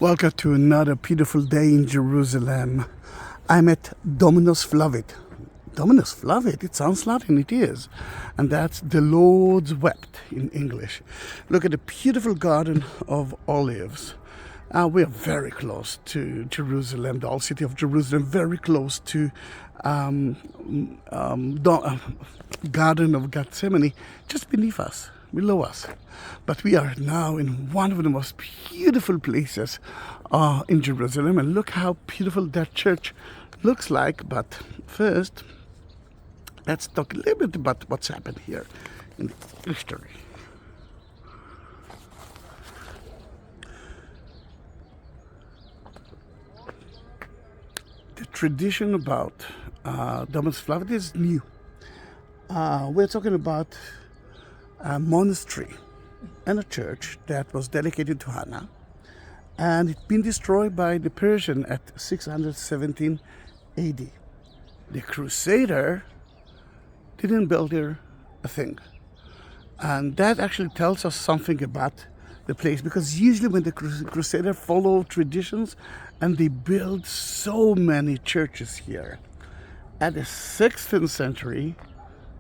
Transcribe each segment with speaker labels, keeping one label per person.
Speaker 1: Welcome to another beautiful day in Jerusalem. I'm at Dominus Flevit. Dominus Flevit, it sounds Latin, it is. And that's the Lord's wept in English. Look at the beautiful garden of olives. We are very close to Jerusalem, the old city of Jerusalem, very close to Garden of Gethsemane, just beneath us, below us. But we are now in one of the most beautiful places in Jerusalem, and look how beautiful that church looks like. But first, let's talk a little bit about what's happened here in history. The tradition about Dominus Flevit is new. We're talking about a monastery and a church that was dedicated to Hannah, and it's been destroyed by the Persian at 617 AD. The Crusader didn't build there a thing, and that actually tells us something about the place, because usually when the Crusader follow traditions and they build so many churches here. At the 16th century,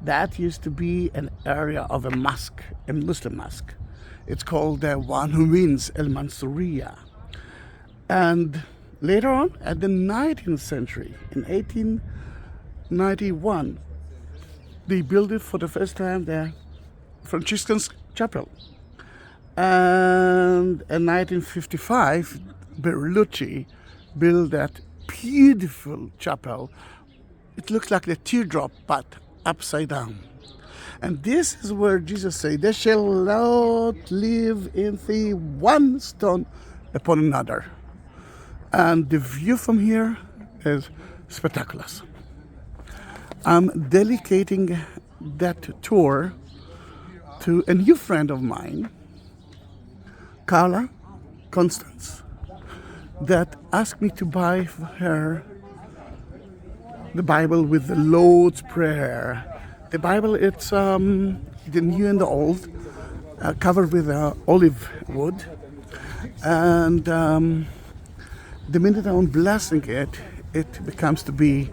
Speaker 1: that used to be an area of a mosque, a Muslim mosque. It's called the one who wins El Mansuriya. And later on, at the 19th century, in 1891, they built it for the first time the Franciscan's Chapel. And in 1955, Berlucci built that beautiful chapel. It looks like the teardrop, but upside down. And this is where Jesus said, "There shall not live in thee one stone upon another." And the view from here is spectacular. I'm dedicating that tour to a new friend of mine, Carla Constance, that asked me to buy for her the Bible with the Lord's Prayer. The Bible, it's the new and the old, covered with olive wood. And the minute I'm blessing it, it becomes to be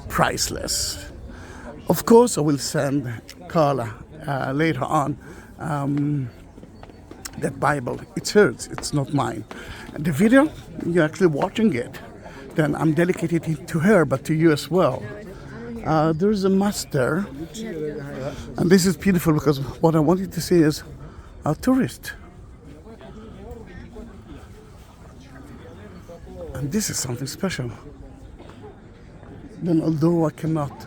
Speaker 1: priceless. Of course, I will send Carla later on that Bible. It's hers, it's not mine. And the video, you're actually watching it, then I'm dedicating it to her, but to you as well. There's a master, and this is beautiful because what I wanted to see is a tourist. And this is something special. Then although I cannot,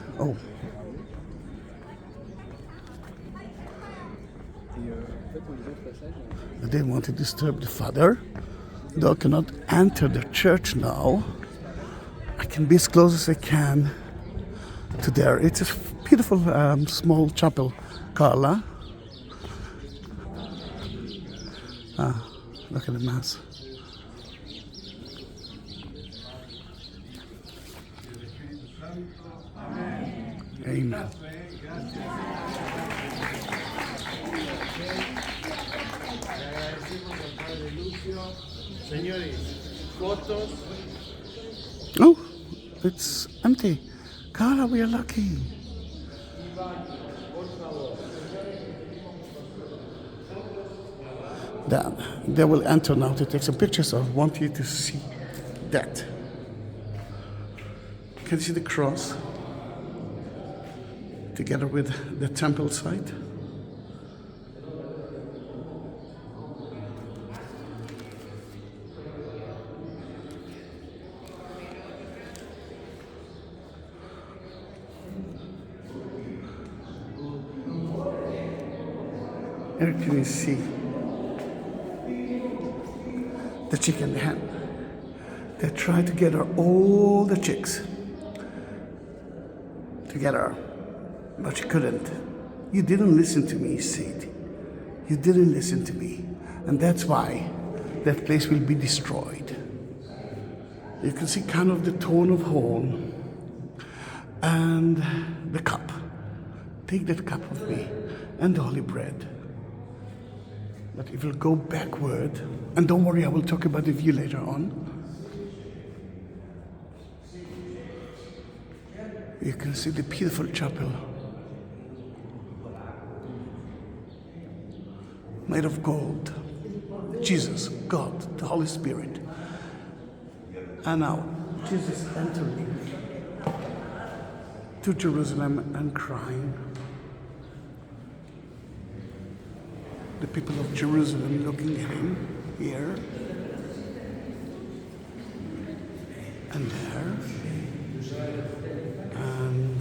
Speaker 1: I didn't want to disturb the father, though I cannot enter the church now. I can be as close as I can to there. It's a beautiful small chapel, Carla. Look at the mass. Amen. Oh, it's empty. Carla, we are lucky. Then they will enter now to take some pictures. So I want you to see that. Can you see the cross together with the temple site? Here can you see the chicken hen? They tried to gather all the chicks together, but she couldn't. You didn't listen to me, Sid. You didn't listen to me. And that's why that place will be destroyed. You can see kind of the tone of horn and the cup. Take that cup of me and the holy bread. But if you go backward, And don't worry, I will talk about the view later on. You can see the beautiful chapel. Made of gold. Jesus, God, the Holy Spirit. And now, Jesus entering to Jerusalem and crying. The people of Jerusalem looking at him here and there. And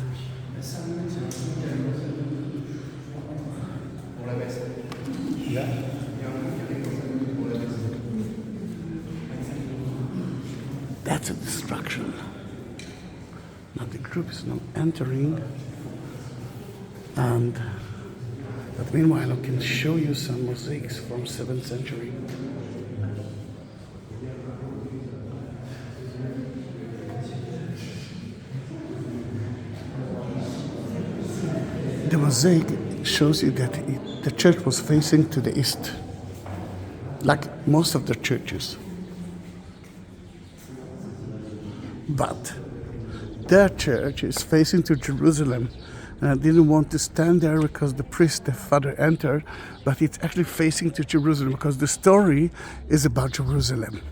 Speaker 1: that's a distraction. Now the group is now entering, and but meanwhile I can show you some mosaics from 7th century. The mosaic shows you that the church was facing to the east, like most of the churches. But their church is facing to Jerusalem, and I didn't want to stand there because the priest, the father, entered, but it's actually facing to Jerusalem because the story is about Jerusalem.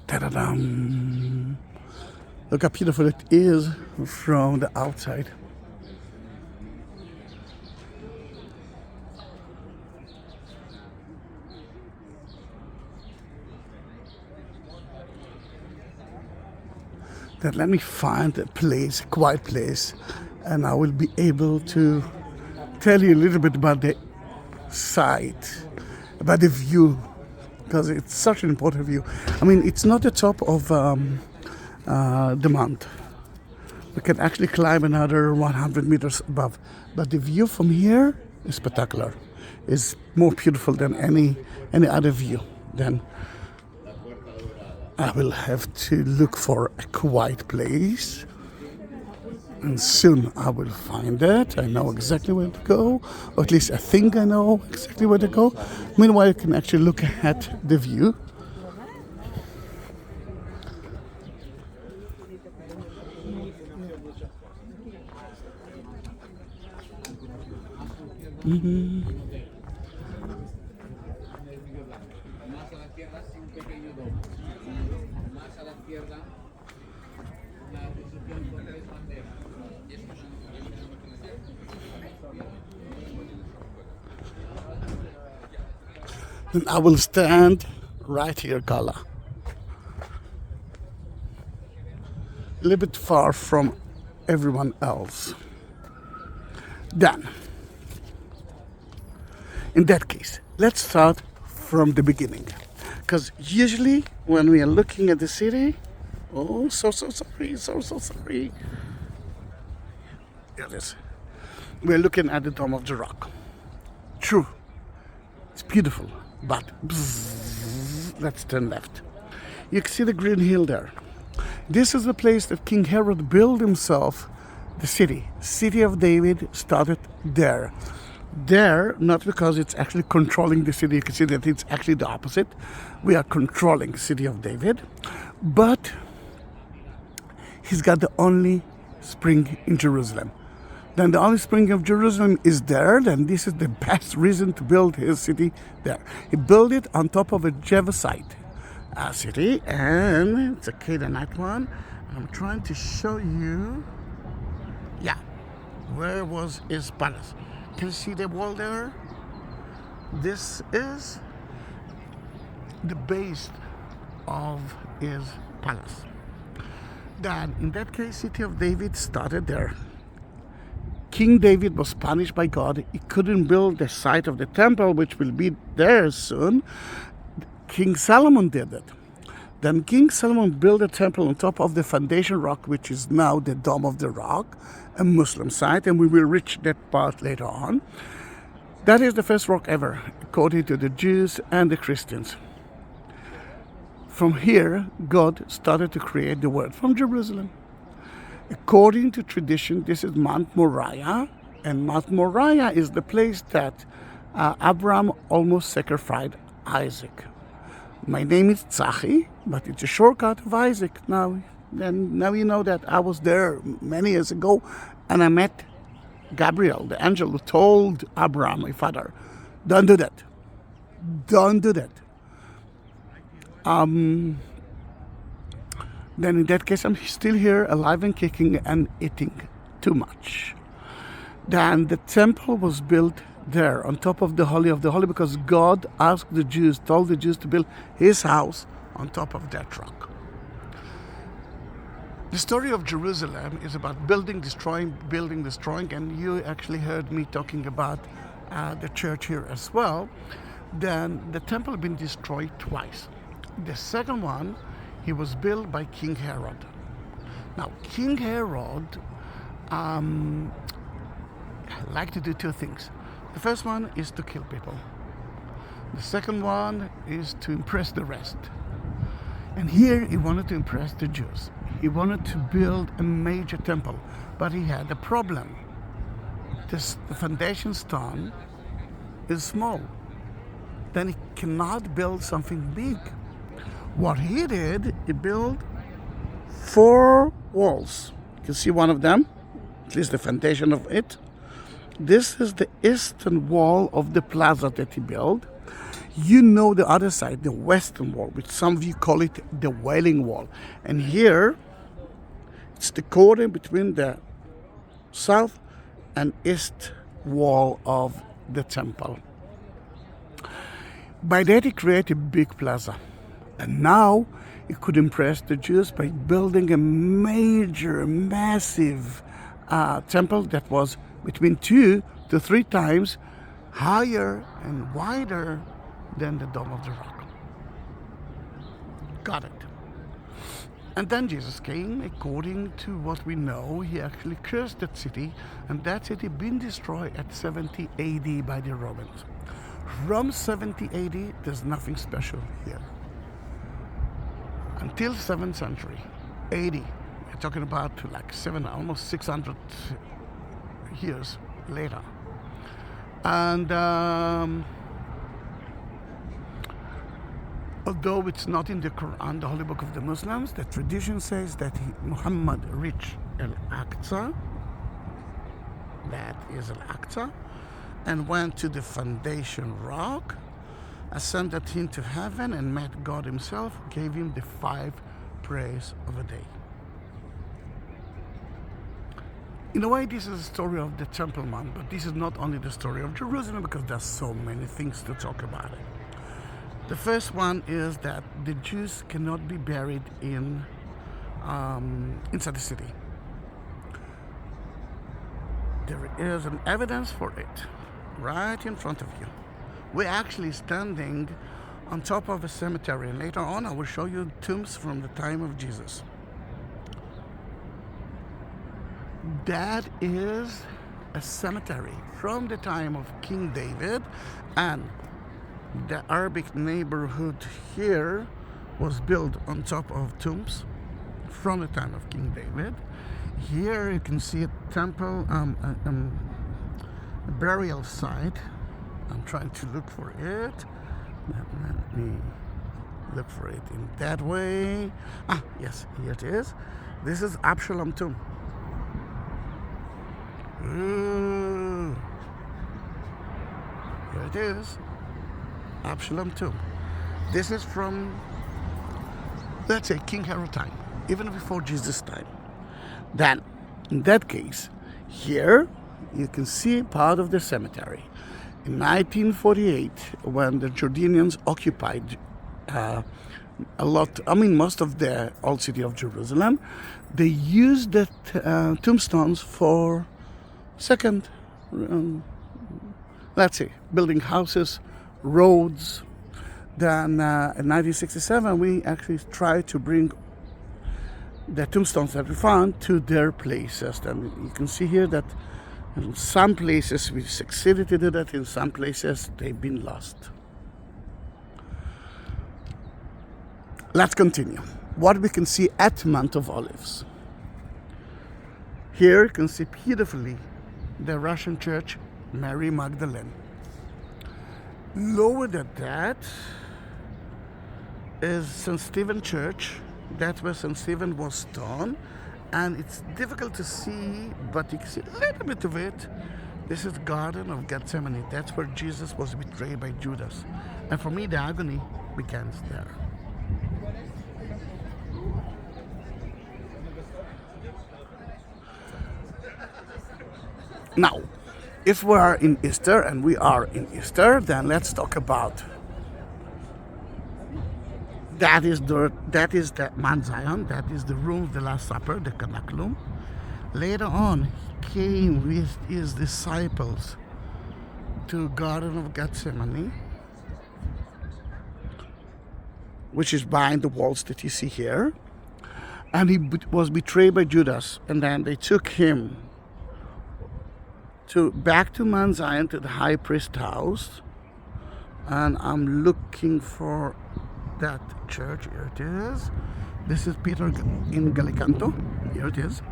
Speaker 1: Ta-da-dum! Look how beautiful it is from the outside. Then let me find a place, a quiet place, and I will be able to tell you a little bit about the site, about the view, because it's such an important view. I mean, it's not the top of the mount. We can actually climb another 100 meters above, but the view from here is spectacular. It's more beautiful than any other view. Then I will have to look for a quiet place, and soon I will find it. I know exactly where to go, or at least I think I know exactly where to go. Meanwhile, you can actually look at the view. Then I will stand right here, Carla. A little bit far from everyone else. Then, in that case, let's start from the beginning. Because usually when we are looking at the city, so sorry. Here it is. We're looking at the Dome of the Rock. True, it's beautiful, but let's turn left. You can see the green hill there. This is the place that King Herod built himself, the city of David started there. There, not because it's actually controlling the city, you can see that it's actually the opposite. We are controlling the city of David, but he's got the only spring in Jerusalem. Then the only spring of Jerusalem is there, then this is the best reason to build his city there. He built it on top of a Jebusite city, and it's a Canaanite one. I'm trying to show you, where was his palace? Can you see the wall there? This is the base of his palace. Then, in that case, city of David started there. King David was punished by God. He couldn't build the site of the temple, which will be there soon. King Solomon did it. Then King Solomon built a temple on top of the foundation rock, which is now the Dome of the Rock, a Muslim site, and we will reach that part later on. That is the first rock ever, according to the Jews and the Christians. From here, God started to create the world from Jerusalem. According to tradition, this is Mount Moriah, and Mount Moriah is the place that Abraham almost sacrificed Isaac. My name is Zahi, but it's a shortcut of Isaac. Now you know that I was there many years ago, and I met Gabriel, the angel who told Abraham, my father, don't do that. Don't do that. Then in that case, I'm still here, alive and kicking and eating too much. Then the temple was built there on top of the Holy because God asked the Jews, told the Jews to build his house on top of that rock. The story of Jerusalem is about building, destroying, and you actually heard me talking about the church here as well. Then the temple had been destroyed twice. The second one, he was built by King Herod. Now, King Herod liked to do two things. The first one is to kill people. The second one is to impress the rest. And here he wanted to impress the Jews. He wanted to build a major temple, but he had a problem. The foundation stone is small. Then he cannot build something big. What he did, he built 4 walls. You can see one of them, at least the foundation of it. This is the eastern wall of the plaza that he built. You know the other side, the western wall, which some of you call it the Wailing Wall. And here, it's the corner between the south and east wall of the temple. By that he created a big plaza. And now he could impress the Jews by building a major, massive temple that was between 2 to 3 times higher and wider than the Dome of the Rock. Got it. And then Jesus came, according to what we know, he actually cursed that city, and that city been destroyed at 70 AD by the Romans. From 70 AD, there's nothing special here. Until 7th century, AD, we're talking about like almost 600 years later. And although it's not in the Quran, the holy book of the Muslims, the tradition says that Muhammad reached Al-Aqsa, that is Al-Aqsa, and went to the foundation rock, ascended into heaven, and met God himself, who gave him the 5 prayers of a day. In a way, this is a story of the Temple Mount, but this is not only the story of Jerusalem, because there's so many things to talk about it. The first one is that the Jews cannot be buried inside the city. There is an evidence for it right in front of you. We're actually standing on top of a cemetery, and later on I will show you tombs from the time of Jesus. That is a cemetery from the time of King David, and the Arabic neighborhood here was built on top of tombs from the time of King David. Here you can see a temple, a burial site. I'm trying to look for it. Let me look for it in that way. Yes, here it is. This is Absalom tomb. Ooh. Here it is. Absalom tomb. This is from, let's say, King Herod time, even before Jesus' time. Then, in that case, here you can see part of the cemetery. In 1948, when the Jordanians occupied most of the old city of Jerusalem, they used the tombstones for second, building houses, roads. Then in 1967, we actually tried to bring the tombstones that we found to their places. And you can see here that in some places we succeeded to do that, in some places they've been lost. Let's continue. What we can see at Mount of Olives. Here you can see beautifully the Russian church, Mary Magdalene. Lower than that is St. Stephen Church. That's where St. Stephen was stoned. And it's difficult to see, but you can see a little bit of it. This is the Garden of Gethsemane. That's where Jesus was betrayed by Judas. And for me, the agony begins there. Now, if we are in Easter, and we are in Easter, then let's talk about that is the Mount Zion, that is the room of the Last Supper, the Canaculum. Later on, he came with his disciples to Garden of Gethsemane, which is behind the walls that you see here. And he was betrayed by Judas, and then they took him back to Mount Zion, to the high priest's house. And I'm looking for that church. Here it is. This is Peter in Gallicanto. Here it is.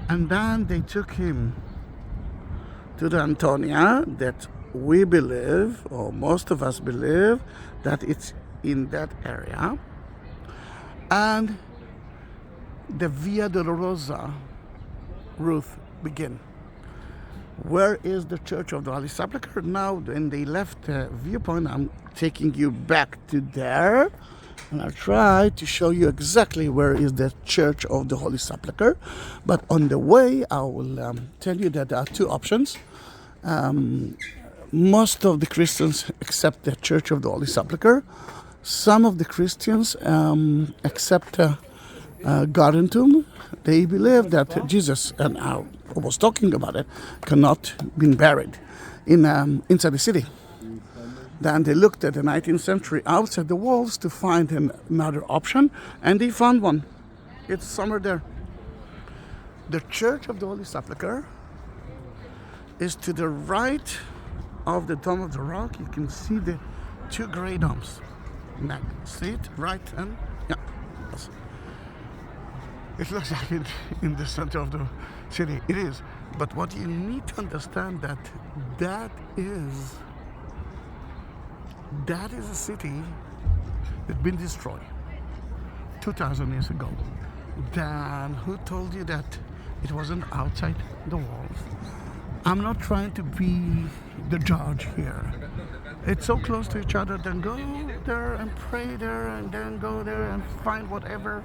Speaker 1: And then they took him to the Antonia, that we believe, or most of us believe, that it's in that area. And the Via Dolorosa route begin. Where is the Church of the Holy Sepulchre? Now, when they left the viewpoint, I'm taking you back to there, and I'll try to show you exactly where is the Church of the Holy Sepulchre. But on the way, I will tell you that there are two options. Most of the Christians accept the Church of the Holy Sepulchre. Some of the Christians accept Garden Tomb. They believe that Jesus, and I was talking about it, cannot be buried inside the city. Then they looked at the 19th century outside the walls to find another option, and they found one. It's somewhere there. The Church of the Holy Sepulchre is to the right of the Dome of the Rock. You can see the two grey domes. Now, see it? Right and yeah. Yes. It looks like it in the center of the city. It is. But what you need to understand that is a city that's been destroyed 2,000 years ago. Then who told you that it wasn't outside the walls? I'm not trying to be the judge here. It's so close to each other. Then go there and pray there, and then go there and find whatever.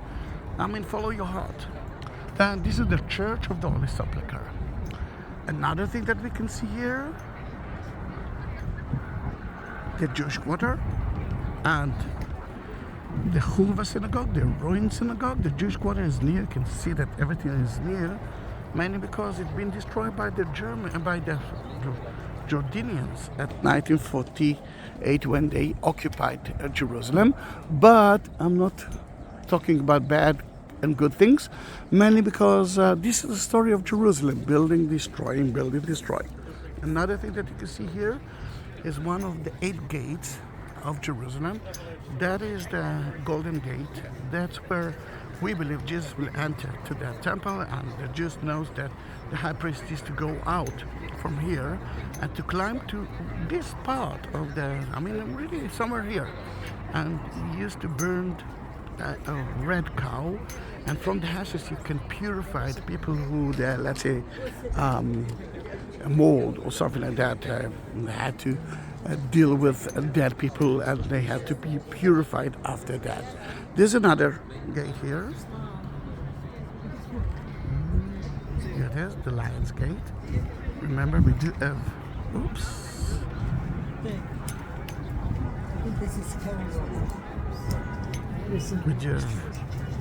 Speaker 1: Follow your heart. Then this is the Church of the Holy Sepulchre. Another thing that we can see here, the Jewish quarter and the Huva synagogue, the ruined synagogue. The Jewish quarter is near. You can see that everything is near, mainly because it's been destroyed by the Jordanians at 1948 when they occupied Jerusalem. But I'm not talking about bad and good things, mainly because this is the story of Jerusalem, building, destroying, building, destroying. Another thing that you can see here is one of the 8 gates of Jerusalem. That is the Golden Gate. That's where we believe Jesus will enter to that temple, and the Jews knows that the high priest is to go out from here and to climb to this part of the, really somewhere here. And he used to burn a red cow, and from the ashes you can purify the people who, let's say, mold or something like that, had to deal with dead people, and they had to be purified after that. There's another gate here. Here it is, the Lion's Gate. Remember, we do have, we do have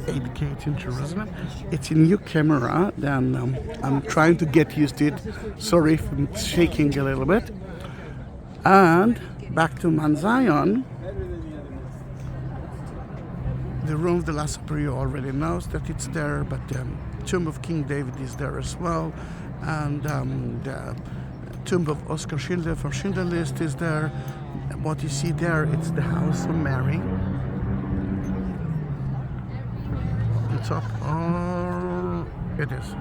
Speaker 1: 8 gates in Jerusalem. It's a new camera, then I'm trying to get used to it. Sorry if I'm shaking a little bit. And back to Mount Zion, the room of the Last Supper, you already knows that it's there, but the tomb of King David is there as well, and the tomb of Oscar Schindler from Schindler List is there. What you see there, it's the house of Mary. On top, it is.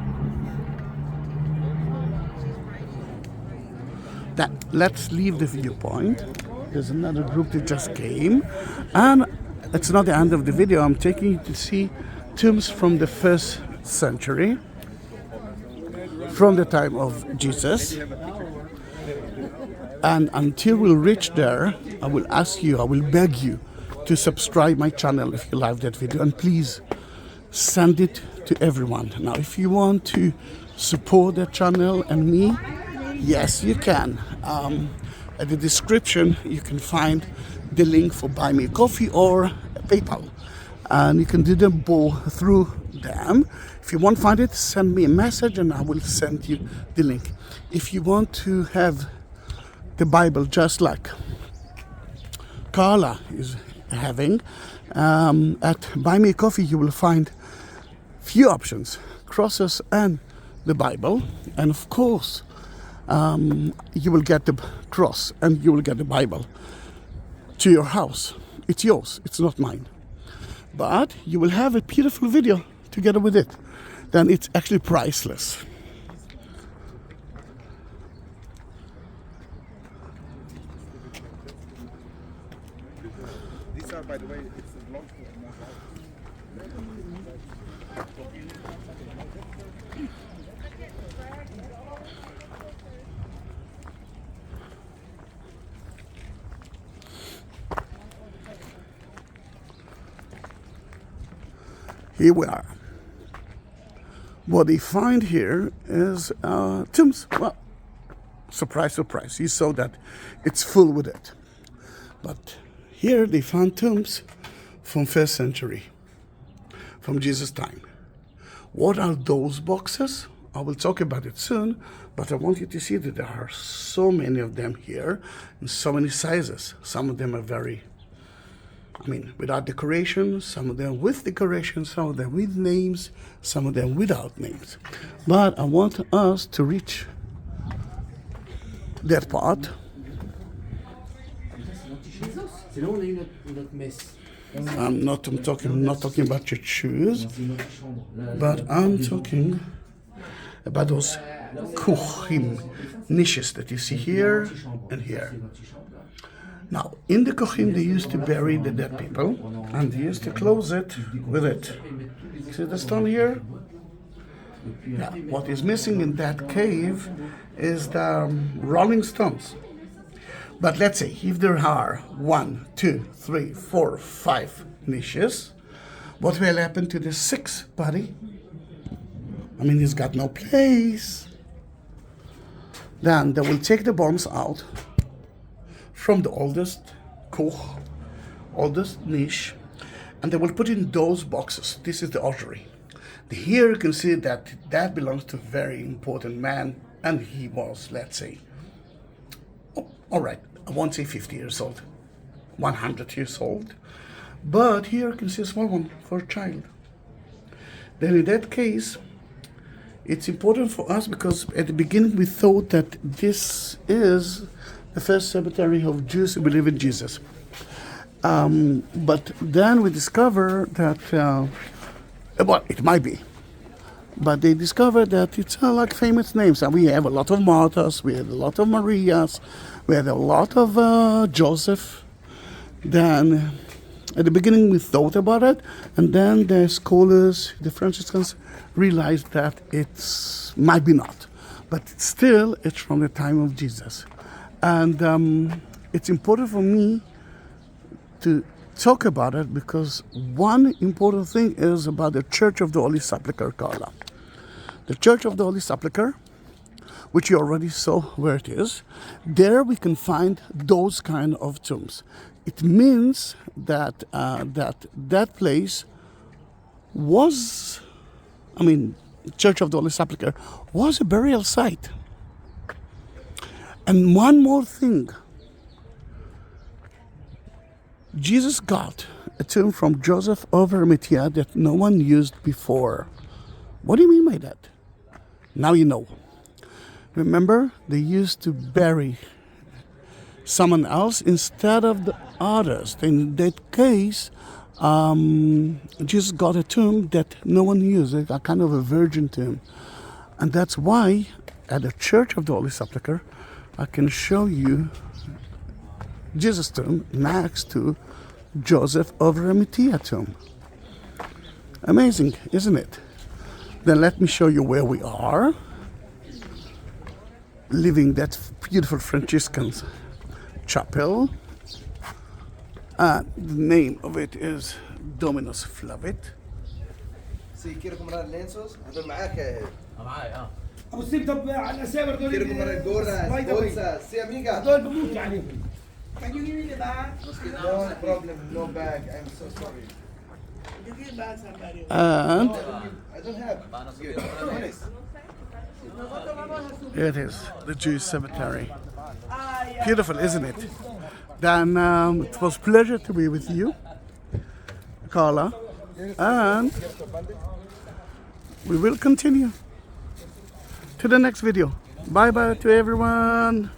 Speaker 1: Let's leave the viewpoint There's another group that just came. And it's not the end of the video. I'm taking you to see tombs from the 1st century, from the time of Jesus. And until we reach there, I will beg you to subscribe my channel if you like that video. And please send it to everyone. Now, if you want to support the channel and me, yes, you can. At the description, you can find the link for Buy Me a Coffee or PayPal. And you can do them both through them. If you won't find it, send me a message and I will send you the link. If you want to have the Bible just like Carla is having, at Buy Me a Coffee you will find few options, crosses and the Bible. And of course, you will get the cross and you will get the Bible to your house. It's yours, it's not mine. But you will have a beautiful video together with it. Then it's actually priceless.
Speaker 2: These are, by the way, it's a long
Speaker 1: Here we are. What they find here is tombs. Well, surprise, surprise. You saw that it's full with it. But here they found tombs from 1st century, from Jesus' time. What are those boxes? I will talk about it soon, but I want you to see that there are so many of them here in so many sizes. Some of them are without decoration, some of them with decoration, some of them with names, some of them without names. But I want us to reach that part. I'm not talking about your shoes, but I'm talking about those kuchim, niches that you see here and here. Now, in the kochim, they used to bury the dead people, and they used to close it with it. See the stone here? Yeah. What is missing in that cave is the rolling stones. But let's say, if there are 1, 2, 3, 4, 5 niches, what will happen to the 6th body? He's got no place. Then they will take the bones out from the oldest niche, and they will put in those boxes. This is the artery. Here you can see that belongs to a very important man, and he was, let's say, all right, I won't say 50 years old, 100 years old, but here you can see a small one for a child. Then in that case, it's important for us because at the beginning we thought that this is the first cemetery of Jews who believe in Jesus. But then we discover that, it might be, but they discovered that it's like famous names. And we have a lot of Marthas, we had a lot of Marias, we had a lot of Joseph. Then at the beginning we thought about it, and then the scholars, the Franciscans, realized that it might be not. But still, it's from the time of Jesus. And it's important for me to talk about it because one important thing is about the Church of the Holy Sepulchre, Carla. The Church of the Holy Sepulchre, which you already saw where it is, there we can find those kind of tombs. It means that that place was, Church of the Holy Sepulchre was a burial site. And one more thing, Jesus got a tomb from Joseph of Arimathea that no one used before. What do you mean by that? Now you know. Remember, they used to bury someone else instead of the others. In that case, Jesus got a tomb that no one used, a kind of a virgin tomb. And that's why at the Church of the Holy Sepulchre, I can show you Jesus tomb next to Joseph of Arimathea tomb. Amazing, isn't it? Then let me show you where we are, leaving that beautiful Franciscan chapel. The name of it is Dominus Flevit.
Speaker 3: سي كيركم مرة اللينسوس هذول معاك
Speaker 4: معاي
Speaker 5: ابو سيب طب على الاسامر دول
Speaker 3: كيركم مرة الجورة بولسا سي اميغا
Speaker 5: هذول بموت عليهم.
Speaker 6: Can you give me the bag?
Speaker 3: no problem no bag I'm so sorry
Speaker 6: You give bag somebody.
Speaker 1: And
Speaker 3: I don't have good honest
Speaker 1: it is the Jewish cemetery.
Speaker 6: Yeah.
Speaker 1: Beautiful, isn't it? Then it was a pleasure to be with you, Carla, and we will continue to the next video. Bye bye to everyone.